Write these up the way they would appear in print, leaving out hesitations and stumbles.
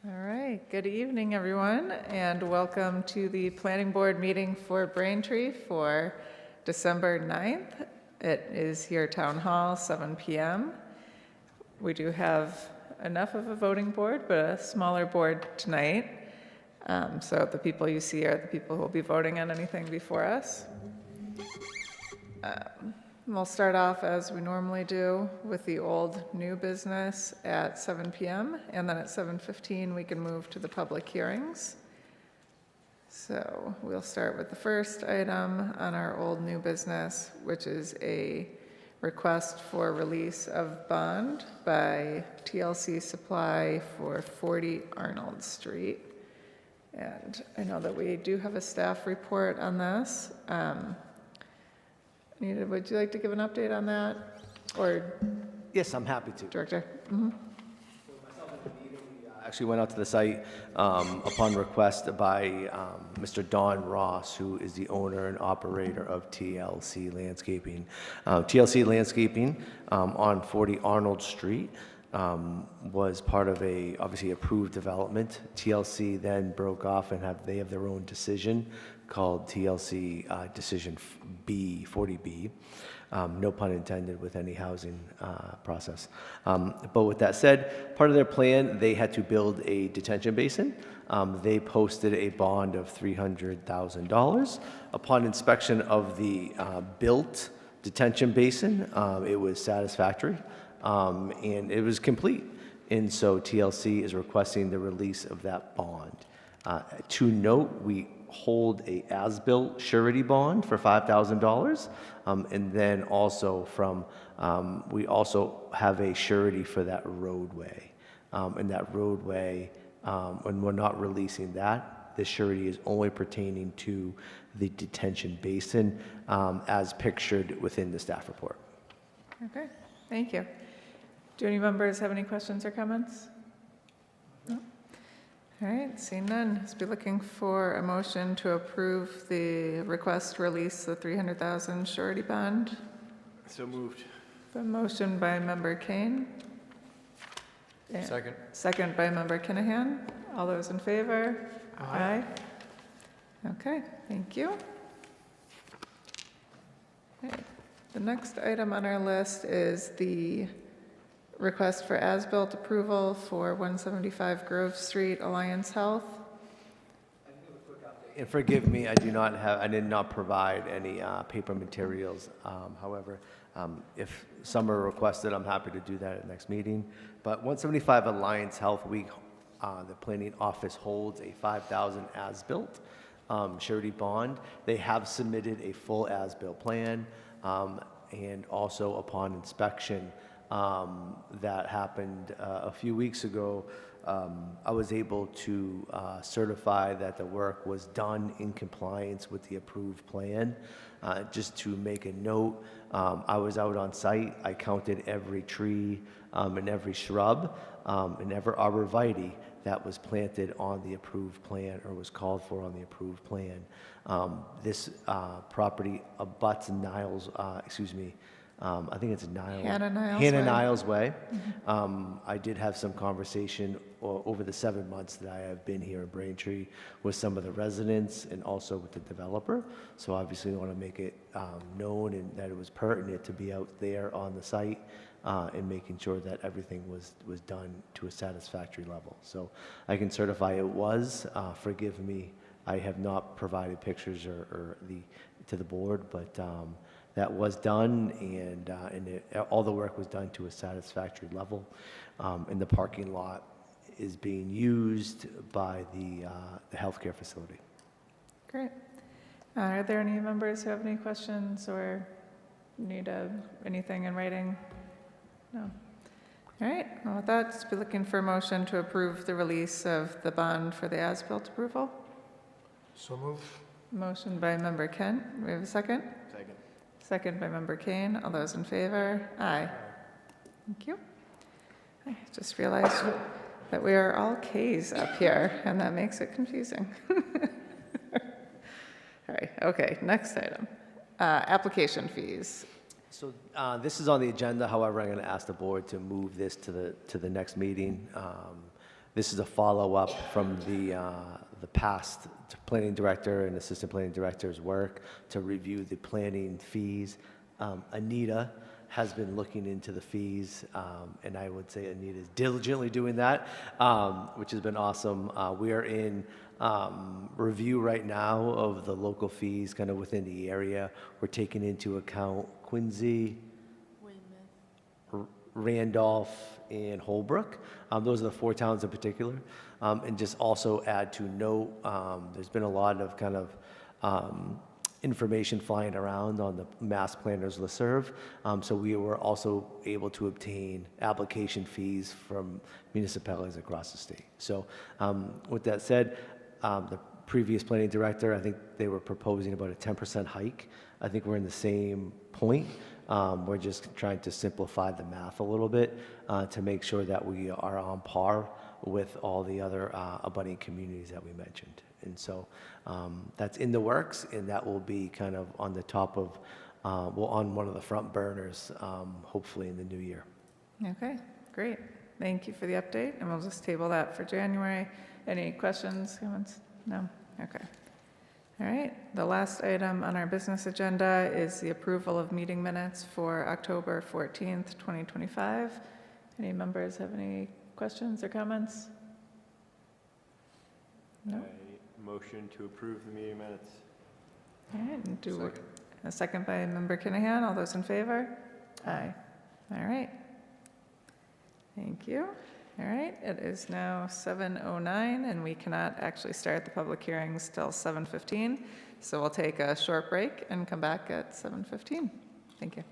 All right, good evening, everyone, and welcome to the Planning Board meeting for Braintree for December 9th. It is here, Town Hall, 7 p.m. We do have enough of a voting board, but a smaller board tonight. So the people you see are the people who will be voting on anything before us. We'll start off as we normally do with the old new business at 7 p.m. and then at 7:15 we can move to the public hearings. So we'll start with the first item on our old new business, which is a request for release of bond by TLC Supply for 40 Arnold Street. And I know that we do have a staff report on this. Anita, would you like to give an update on that? Or Yes, I'm happy to. Director? Actually went out to the site upon request by Mr. Don Ross, who is the owner and operator of TLC Landscaping. TLC Landscaping on 40 Arnold Street was part of a obviously approved development. TLC then broke off and they have their own decision called TLC Decision B, 40B. No pun intended with any housing process. But with that said, part of their plan, they had to build a detention basin. They posted a bond of $300,000. Upon inspection of the built detention basin, it was satisfactory and it was complete. And so TLC is requesting the release of that bond. To note, we hold a as-built surety bond for $5,000, and then also we also have a surety for that roadway, and that roadway, when we're not releasing that, the surety is only pertaining to the detention basin, as pictured within the staff report. Okay, thank you. Do any members have any questions or comments? No? All right, seeing none, let's be looking for a motion to approve the request to release the $300,000 surety bond. So moved. The motion by Member Kane. And Second. Second by Member Kinahan. All those in favor? Aye. Okay, thank you. Okay. The next item on our list is the request for as-built approval for 175 Grove Street, Alliance Health. And forgive me, I did not provide any paper materials. However, if some are requested, I'm happy to do that at the next meeting. But 175 Alliance Health Week, the planning office holds a $5,000 as-built surety bond. They have submitted a full as-built plan, and also upon inspection, that happened a few weeks ago, I was able to certify that the work was done in compliance with the approved plan. Just to make a note, I was out on site. I counted every tree and every shrub and every arborvitae that was planted on the approved plan or was called for on the approved plan. This property abuts Niles, I think it's Hannah Niles Way. I did have some conversation over the 7 months that I have been here in Braintree with some of the residents and also with the developer. So obviously I want to make it known and that it was pertinent to be out there on the site and making sure that everything was done to a satisfactory level. So I can certify it was. Forgive me, I have not provided pictures to the board, but that was done, and all the work was done to a satisfactory level. And the parking lot is being used by the healthcare facility. Great. Are there any members who have any questions or need anything in writing? No. All right. Well, with that, just be looking for a motion to approve the release of the bond for the as-built approval. So moved. Motion by Member Kent. Do we have a second? Second. Second by Member Kane. All those in favor? Aye. Thank you. I just realized that we are all Ks up here, and that makes it confusing. All right. Okay. Next item. Application fees. So this is on the agenda. However, I'm going to ask the board to move this to the next meeting. This is a follow-up from the past planning director and assistant planning director's work to review the planning fees. Anita has been looking into the fees, and I would say Anita is diligently doing that, which has been awesome. We are in review right now of the local fees kind of within the area. We're taking into account Quincy, Randolph, and Holbrook. Those are the 4 towns in particular. And just also add to note, there's been a lot of kind of information flying around on the Mass Planners listserv. So we were also able to obtain application fees from municipalities across the state. So with that said, the previous planning director, I think they were proposing about a 10% hike. I think we're in the same point. We're just trying to simplify the math a little bit to make sure that we are on par with all the other abutting communities that we mentioned. And so that's in the works, and that will be kind of on the top of, well, on one of the front burners, hopefully in the new year. Okay, great. Thank you for the update, and we'll just table that for January. Any questions, comments? No? Okay. All right, the last item on our business agenda is the approval of meeting minutes for October 14th, 2025. Any members have any questions or comments? No? Motion to approve the meeting minutes. All right, and do a second by Member Kinahan. All those in favor? Aye. All right. Thank you. All right, it is now 7:09, and we cannot actually start the public hearings till 7:15. So we'll take a short break and come back at 7:15. Thank you.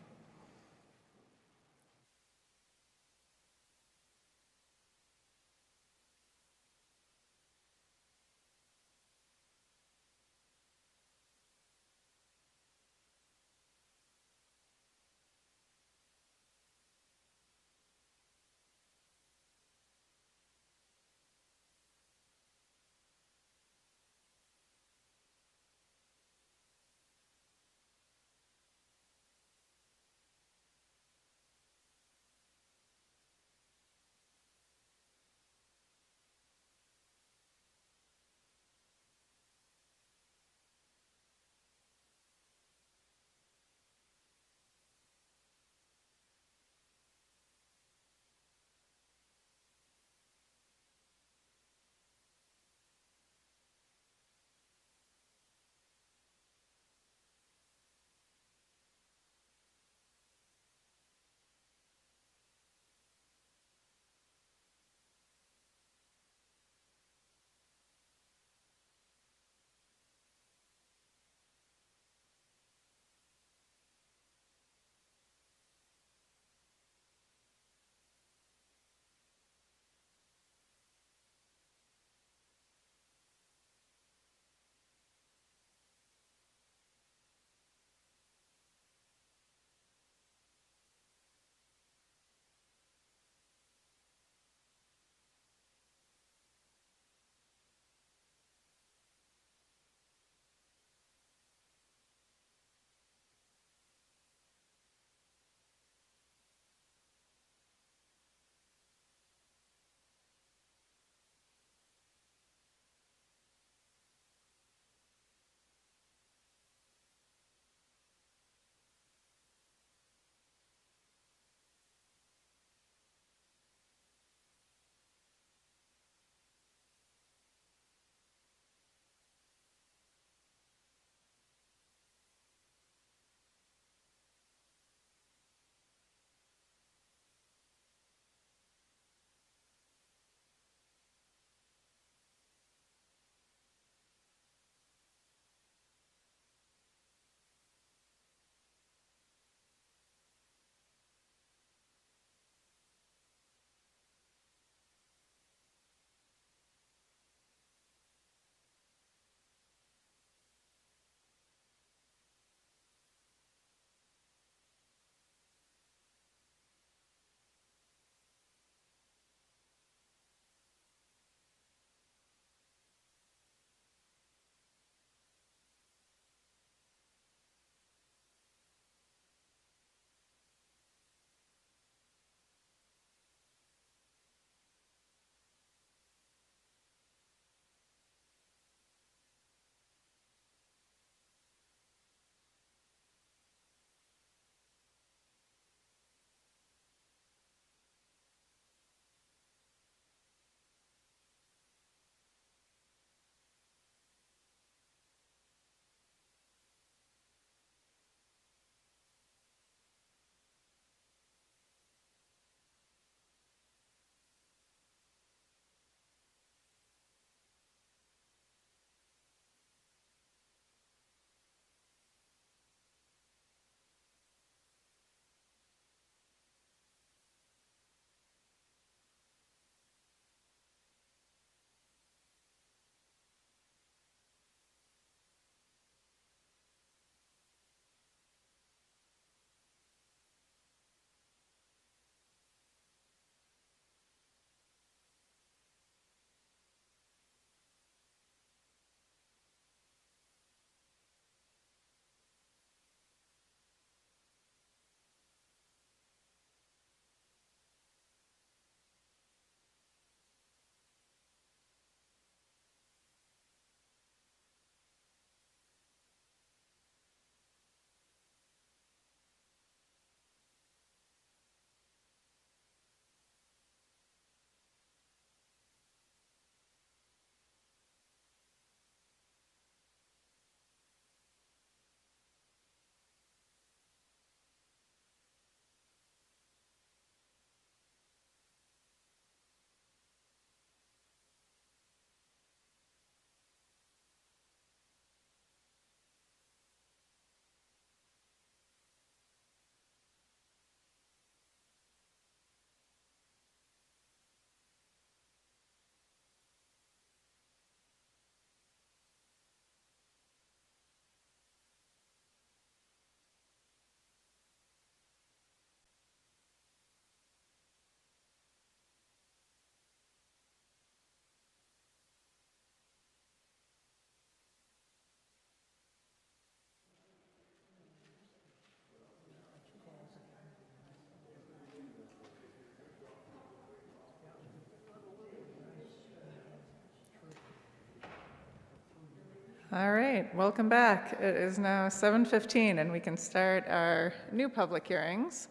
All right, welcome back. It is now 7:15, and we can start our new public hearings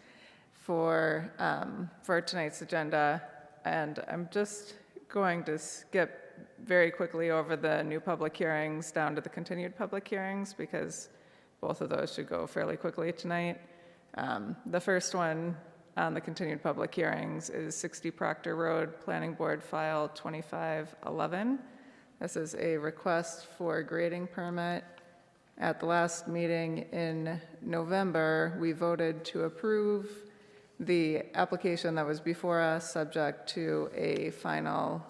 for tonight's agenda. And I'm just going to skip very quickly over the new public hearings down to the continued public hearings, because both of those should go fairly quickly tonight. The first one on the continued public hearings is 60 Proctor Road, Planning Board File 2511. This is a request for a grading permit. At the last meeting in November, we voted to approve the application that was before us, subject to a final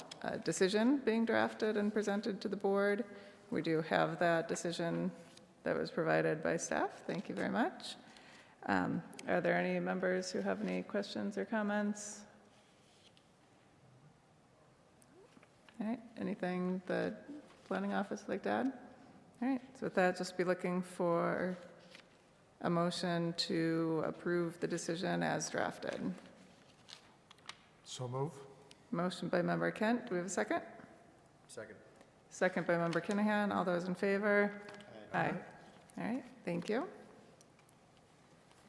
decision being drafted and presented to the board. We do have that decision that was provided by staff. Thank you very much. Are there any members who have any questions or comments? All right, anything the planning office would like to add? All right, so with that, just be looking for a motion to approve the decision as drafted. So move. Motion by member Kent, do we have a second? Second. Second by member Kinahan, all those in favor? Aye. All right, thank you.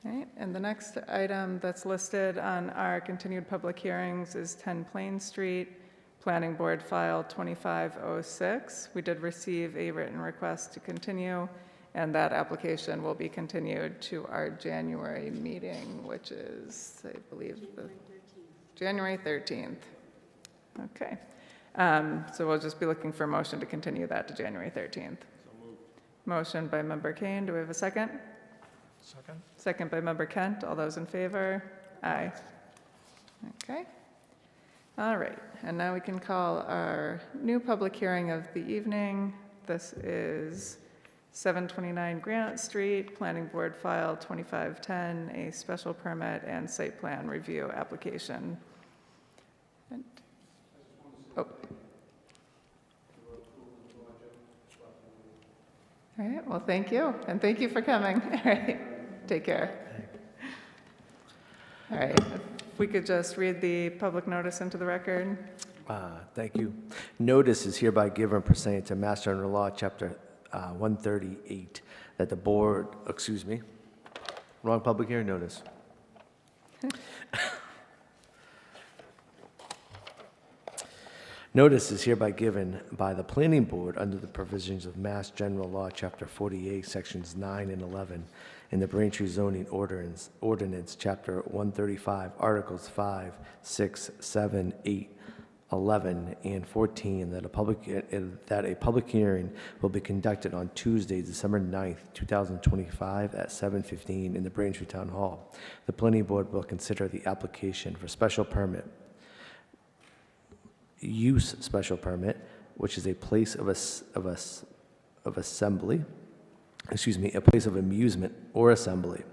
All right, and the next item that's listed on our continued public hearings is 10 Plain Street, Planning Board File 2506. We did receive a written request to continue, and that application will be continued to our January meeting, which is, I believe, January 13th. Okay. So we'll just be looking for a motion to continue that to January 13th. So moved. Motion by member Kane. Do we have a second? Second. Second by member Kent. All those in favor? Aye. Okay. All right. And now we can call our new public hearing of the evening. This is 729 Granite Street, Planning Board File 2510, a special permit and site plan review application. And- Oh. All right, well, thank you, and thank you for coming. All right, take care. All right, if we could just read the public notice into the record. Thank you. Notice is hereby given pursuant to Mass General Law, Chapter 138, that the board, excuse me, wrong public hearing notice. Notice is hereby given by the Planning Board under the provisions of Mass General Law, Chapter 48, Sections 9 and 11, in the Braintree Zoning Ordinance, Chapter 135, Articles 5, 6, 7, 8, 11, and 14, that a public hearing will be conducted on Tuesday, December 9th, 2025, at 7:15 in the Braintree Town Hall. The Planning Board will consider the application for special permit, use special permit, which is a place of assembly, a place of amusement or assembly,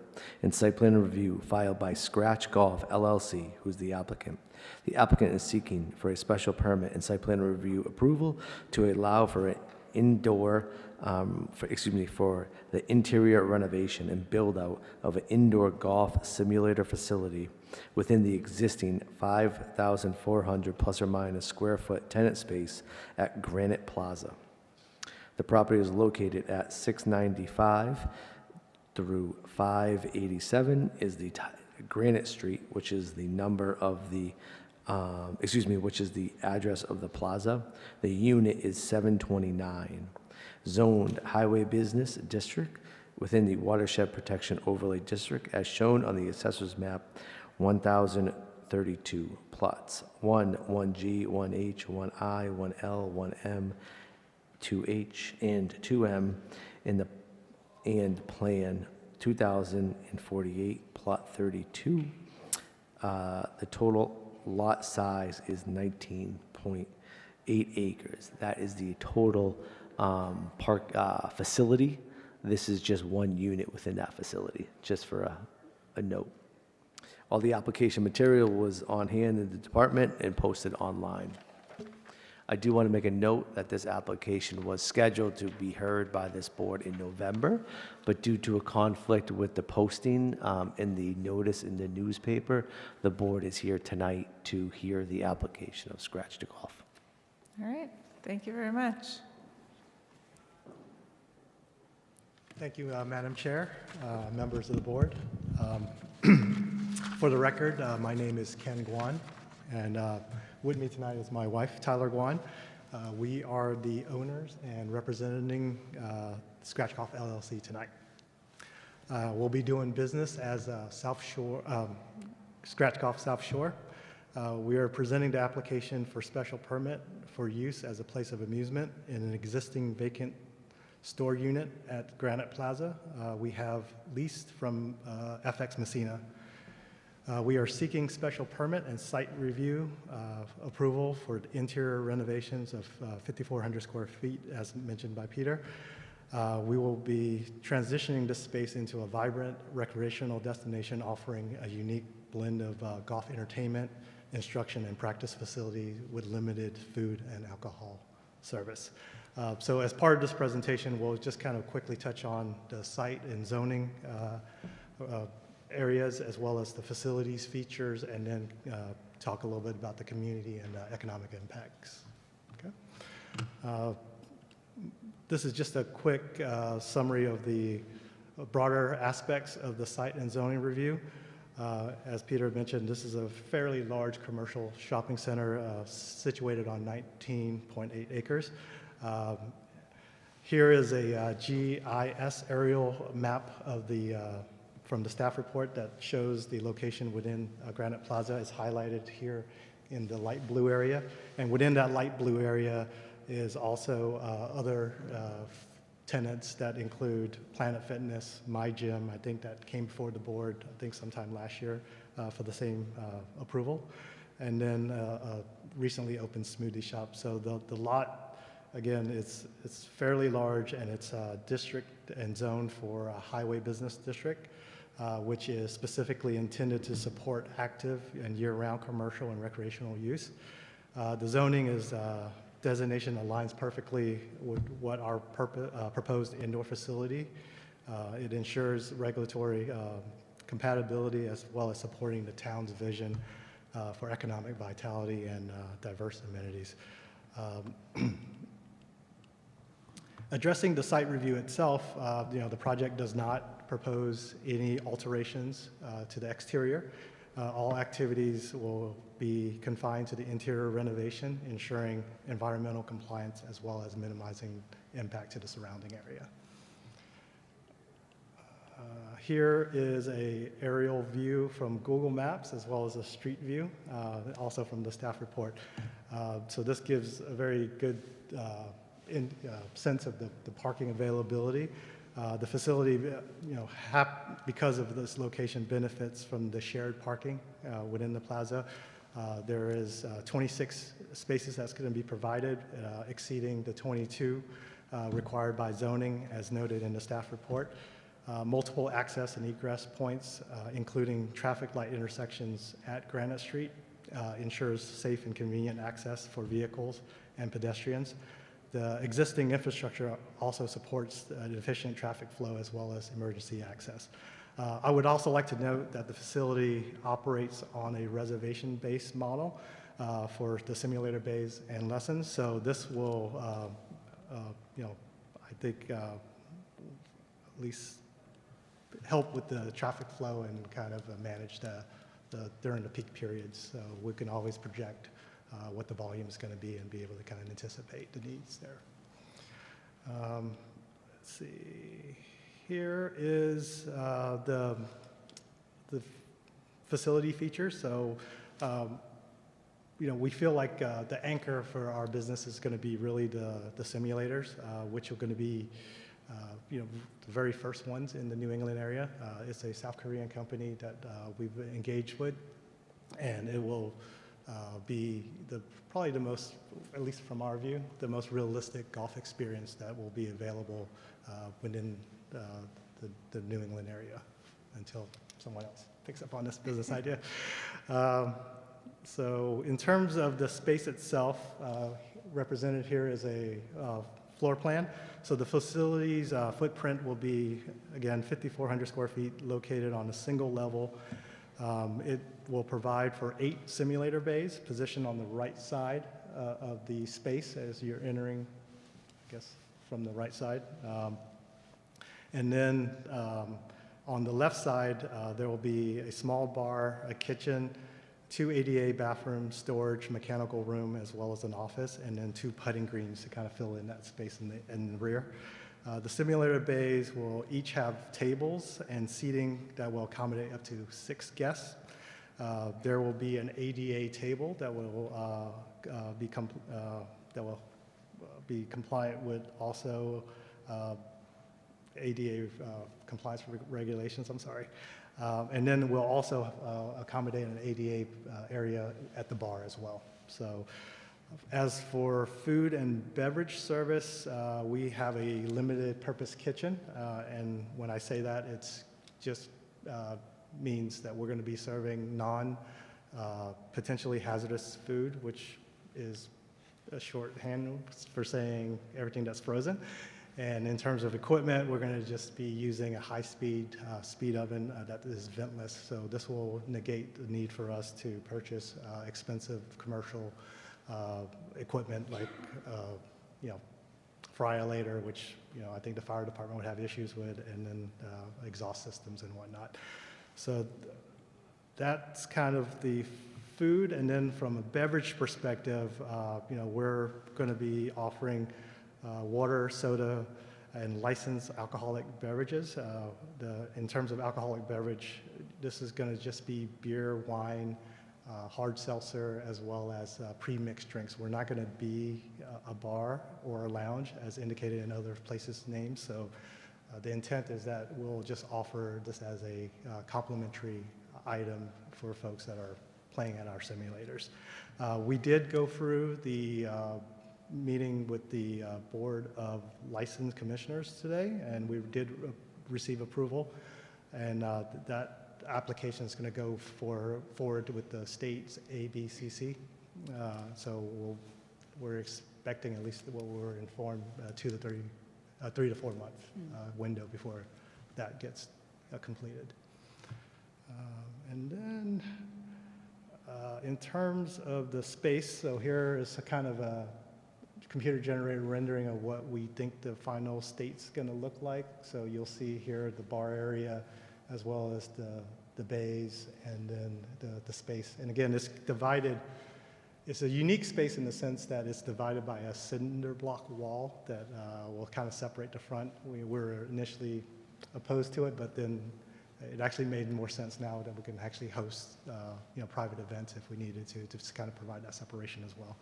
and site plan review filed by Scratch Golf LLC, who's the applicant. The applicant is seeking for a special permit and site plan review approval to allow for an indoor, for the interior renovation and build out of an indoor golf simulator facility within the existing 5,400 plus or minus square foot tenant space at Granite Plaza. The property is located at 695 through 587 is the Granite Street, which is the number of the, which is the address of the plaza. The unit is 729. Zoned Highway Business District within the Watershed Protection Overlay District as shown on the Assessor's Map 1032. Plots 1G, 1H, 1I, 1L, 1M, 2H, and 2M in the and Plan 2048, Plot 32. The total lot size is 19.8 acres. That is the total park facility. This is just one unit within that facility, just for a note. All the application material was on hand in the department and posted online. I do want to make a note that this application was scheduled to be heard by this board in November, but due to a conflict with the posting and the notice in the newspaper, the board is here tonight to hear the application of Scratch to Golf. All right, thank you very much. Thank you, Madam Chair, members of the board. For the record, my name is Ken Guan, and with me tonight is my wife, Tyler Guan. We are the owners and representing Scratch Golf LLC tonight. We'll be doing business as South Shore, Scratch Golf South Shore. We are presenting the application for special permit for use as a place of amusement in an existing vacant store unit at Granite Plaza. We have leased from FX Messina. We are seeking special permit and site review approval for interior renovations of 5,400 square feet, as mentioned by Peter. We will be transitioning this space into a vibrant recreational destination offering a unique blend of golf entertainment, instruction, and practice facility with limited food and alcohol service. So as part of this presentation, we'll just kind of quickly touch on the site and zoning areas, as well as the facilities features, and then talk a little bit about the community and economic impacts. Okay. This is just a quick summary of the broader aspects of the site and zoning review. As Peter mentioned, this is a fairly large commercial shopping center situated on 19.8 acres. Here is a GIS aerial map of from the staff report that shows the location within Granite Plaza. Is highlighted here in the light blue area. And within that light blue area is also other tenants that include Planet Fitness, My Gym. I think that came before the board, I think sometime last year for the same approval. And then a recently opened smoothie shop. So the lot, again, it's fairly large, and it's district and zoned for a highway business district, which is specifically intended to support active and year-round commercial and recreational use. The zoning is designation aligns perfectly with what our proposed indoor facility. It ensures regulatory compatibility as well as supporting the town's vision for economic vitality and diverse amenities. Addressing the site review itself, the project does not propose any alterations to the exterior. All activities will be confined to the interior renovation, ensuring environmental compliance as well as minimizing impact to the surrounding area. Here is an aerial view from Google Maps as well as a street view, also from the staff report. So this gives a very good sense of the parking availability. The facility, because of this location, benefits from the shared parking within the plaza. There is 26 spaces that's going to be provided, exceeding the 22 required by zoning, as noted in the staff report. Multiple access and egress points, including traffic light intersections at Granite Street, ensures safe and convenient access for vehicles and pedestrians. The existing infrastructure also supports an efficient traffic flow as well as emergency access. I would also like to note that the facility operates on a reservation-based model for the simulator bays and lessons. So this will, I think, at least help with the traffic flow and kind of manage during the peak periods. So we can always project what the volume is going to be and be able to kind of anticipate the needs there. Let's see. Here is the facility features. So, we feel like the anchor for our business is going to be really the simulators, which are going to be the very first ones in the New England area. It's a South Korean company that we've engaged with, and it will be probably the most, at least from our view, the most realistic golf experience that will be available within the New England area until someone else picks up on this business idea. So in terms of the space itself, represented here is a floor plan. So the facility's footprint will be, again, 5,400 square feet located on a single level. It will provide for 8 simulator bays positioned on the right side of the space as you're entering, I guess, from the right side. And then on the left side, there will be a small bar, a kitchen, 2 ADA bathrooms, storage, mechanical room, as well as an office, and then 2 putting greens to kind of fill in that space in the rear. The simulator bays will each have tables and seating that will accommodate up to 6 guests. There will be an ADA table that will be compliant with also ADA compliance regulations, I'm sorry. And then we'll also accommodate an ADA area at the bar as well. So as for food and beverage service, we have a limited purpose kitchen. And when I say that, it's just means that we're going to be serving potentially hazardous food, which is a shorthand for saying everything that's frozen. And in terms of equipment, we're going to just be using a high-speed speed oven that is ventless. So this will negate the need for us to purchase expensive commercial equipment like, fryolator, which I think the fire department would have issues with, and then exhaust systems and whatnot. So that's kind of the food. And then from a beverage perspective, we're going to be offering water, soda, and licensed alcoholic beverages. In terms of alcoholic beverage, this is going to just be beer, wine, hard seltzer, as well as pre-mixed drinks. We're not going to be a bar or a lounge as indicated in other places' names. So the intent is that we'll just offer this as a complimentary item for folks that are playing at our simulators. We did go through the meeting with the Board of Licensed Commissioners today, and we did receive approval, and that application is going to go forward with the state's ABCC. So we're expecting, at least what we're informed, 3 to 4 month window before that gets completed. And then in terms of the space, so here is a kind of a computer-generated rendering of what we think the final state's going to look like. So you'll see here the bar area, as well as the bays, and then the space. And again, it's divided. It's a unique space in the sense that it's divided by a cinder block wall that will kind of separate the front. We were initially opposed to it, but then it actually made more sense now that we can actually host private events if we needed to just kind of provide that separation as well.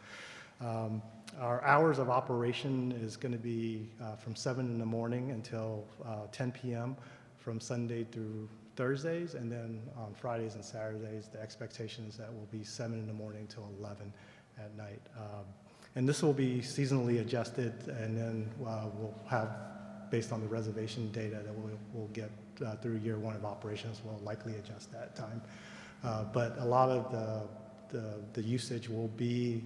Our hours of operation is going to be from 7 in the morning until 10 p.m. from Sunday through Thursdays, and then on Fridays and Saturdays, the expectation is that will be 7 in the morning till 11 at night. And this will be seasonally adjusted, and then we'll have, based on the reservation data that we'll get through year 1 of operations, we'll likely adjust that time. But a lot of the usage will be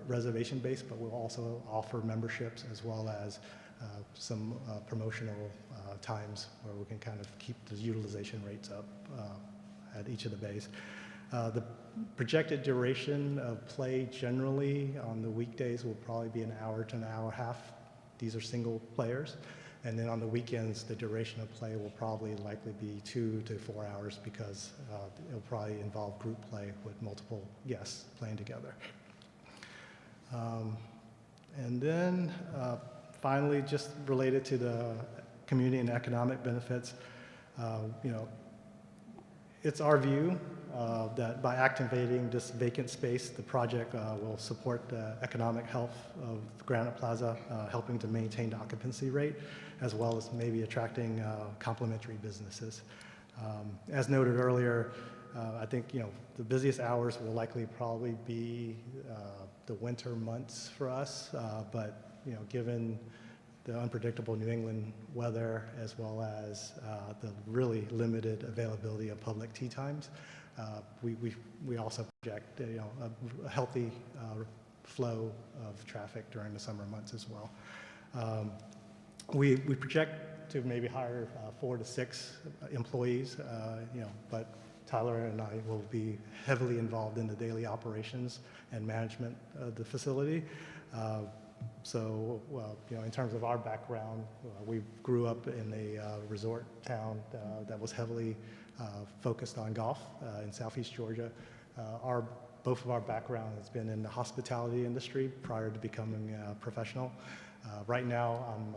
reservation-based, but we'll also offer memberships as well as some promotional times where we can kind of keep the utilization rates up at each of the bays. The projected duration of play generally on the weekdays will probably be an hour to an hour and a half. These are single players. And then on the weekends, the duration of play will probably likely be 2 to 4 hours because it'll probably involve group play with multiple guests playing together. And then finally, just related to the community and economic benefits, it's our view that by activating this vacant space, the project will support the economic health of Granite Plaza, helping to maintain the occupancy rate, as well as maybe attracting complementary businesses. As noted earlier, I think the busiest hours will likely probably be the winter months for us, but given the unpredictable New England weather, as well as the really limited availability of public tea times, we also project a healthy flow of traffic during the summer months as well. We project to maybe hire 4 to 6 employees, but Tyler and I will be heavily involved in the daily operations and management of the facility. Well, in terms of our background, we grew up in a resort town that was heavily focused on golf in Southeast Georgia. Both of our background has been in the hospitality industry prior to becoming a professional. Right now, I'm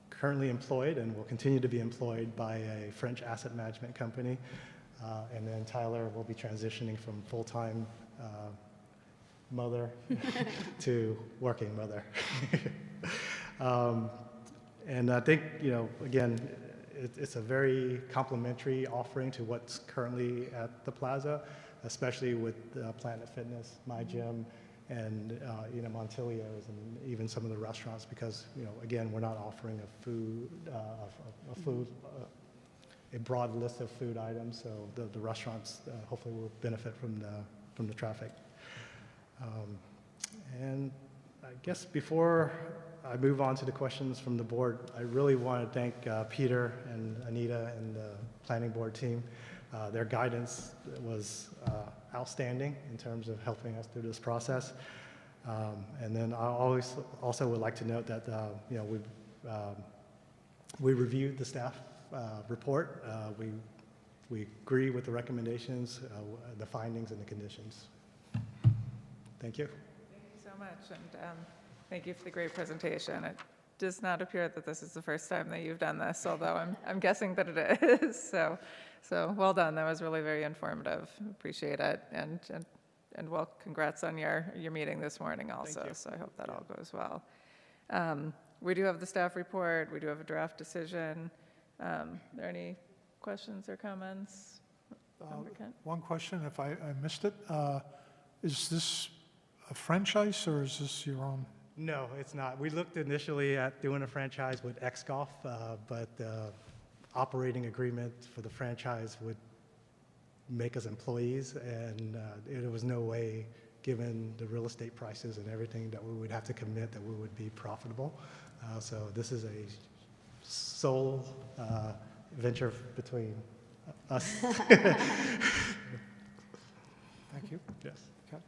currently employed and will continue to be employed by a French asset management company. And then Tyler will be transitioning from full-time mother to working mother. And I think, again, it's a very complementary offering to what's currently at the plaza, especially with Planet Fitness, My Gym, and Montilio's, and even some of the restaurants, because again, we're not offering a broad list of food items, so the restaurants hopefully will benefit from the traffic. And I guess before I move on to the questions from the board, I really want to thank Peter and Anita and the planning board team. Their guidance was outstanding in terms of helping us through this process. And then I also would like to note that we reviewed the staff report. We agree with the recommendations, the findings, and the conditions. Thank you. Thank you so much, and thank you for the great presentation. It does not appear that this is the first time that you've done this, although I'm guessing that it is. So well done. That was really very informative. Appreciate it, and well, congrats on your meeting this morning also. So I hope that all goes well. We do have the staff report. We do have a draft decision. Are there any questions or comments? One question, if I missed it. Is this a franchise or is this your own? No, it's not. We looked initially at doing a franchise with X Golf, but operating agreement for the franchise would make us employees, and there was no way, given the real estate prices and everything, that we would have to commit that we would be profitable. So this is a sole venture between us. Thank you. Yes. Okay.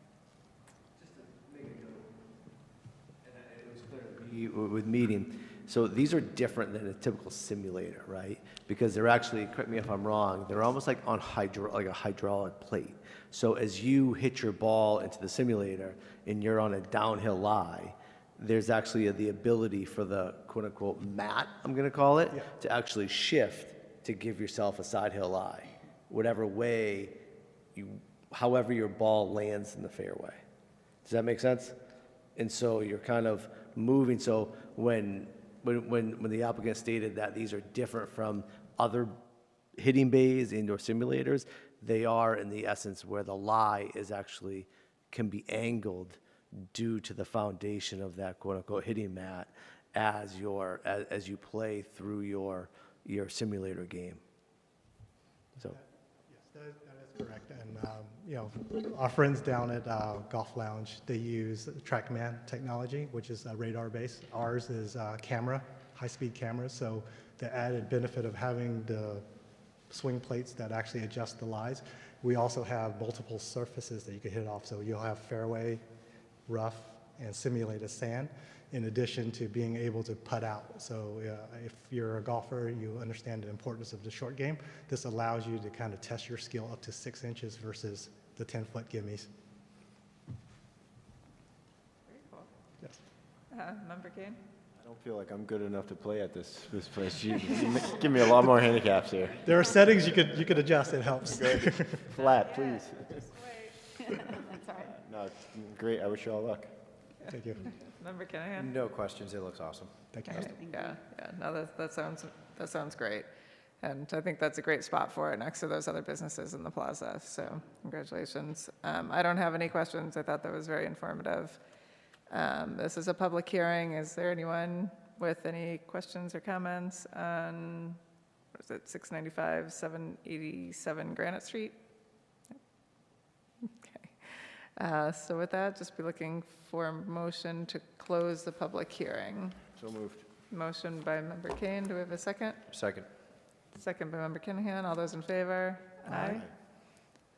With meeting, so these are different than a typical simulator, right? Because they're actually, correct me if I'm wrong, they're almost like on like a hydraulic plate. So as you hit your ball into the simulator and you're on a downhill lie, there's actually the ability for the quote-unquote mat, I'm going to call it, to actually shift to give yourself a side hill lie, whatever way however your ball lands in the fairway. Does that make sense? And so you're kind of moving. So when the applicant stated that these are different from other hitting bays, indoor simulators, they are in the essence where the lie is actually can be angled due to the foundation of that quote-unquote hitting mat as you play through your simulator game. So. Yes, that is correct. And our friends down at Golf Lounge, they use TrackMan technology, which is radar-based. Ours is high-speed cameras. So the added benefit of having the swing plates that actually adjust the lies. We also have multiple surfaces that you can hit off. So you'll have fairway, rough, and simulated sand, in addition to being able to putt out. So if you're a golfer, you understand the importance of the short game. This allows you to kind of test your skill up to 6 inches versus the 10-foot gimmies. Very cool. Yes. Member Kane? I don't feel like I'm good enough to play at this place. You give me a lot more handicaps here. There are settings you could adjust. It helps. Flat, please. Just wait. That's all right. No, it's great. I wish you all luck. Thank you. Member Kinahan? No questions. It looks awesome. Thank you. All right. Yeah. No, that sounds great. And I think that's a great spot for it next to those other businesses in the plaza. So congratulations. I don't have any questions. I thought that was very informative. This is a public hearing. Is there anyone with any questions or comments on, what is it, 695, 787 Granite Street? Okay. So with that, just be looking for a motion to close the public hearing. So moved. Motion by Member Kane. Do we have a second? Second. Second by Member Kinahan. All those in favor? Aye.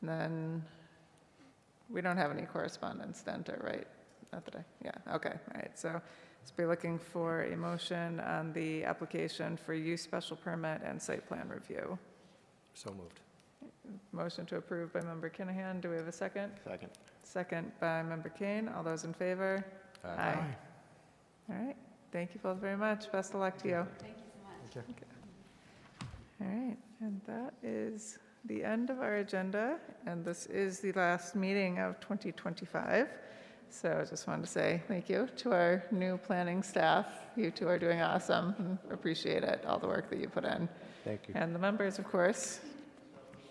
And then we don't have any correspondence to enter, right? not that I, yeah, okay, all right. So let's be looking for a motion on the application for use special permit and site plan review. So moved. Motion to approve by Member Kinahan. Do we have a second? Second. Second by Member Kane. All those in favor? Aye. All right. Thank you both very much. Best of luck to you. Thank you so much. Thank you. All right, and that is the end of our agenda, and this is the last meeting of 2025. So I just wanted to say thank you to our new planning staff. You two are doing awesome, and appreciate it, all the work that you put in. Thank you. And the members, of course,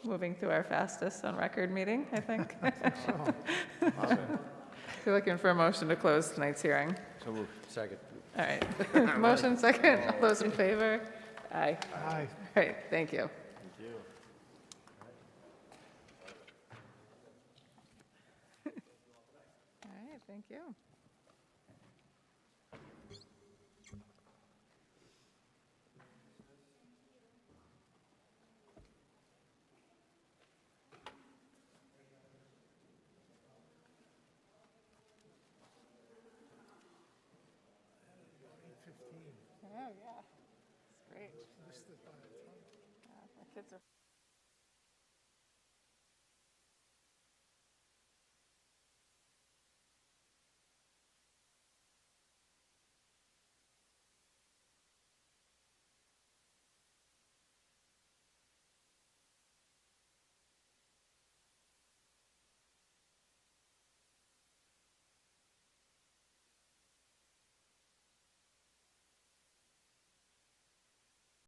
moving through our fastest on record meeting, I think. You're looking for a motion to close tonight's hearing. So moved. Second. All right, motion second, all those in favor? Aye. Aye. All right, thank you. Thank you. All right, thank you. Oh, yeah, it's great. Yeah, my kids are.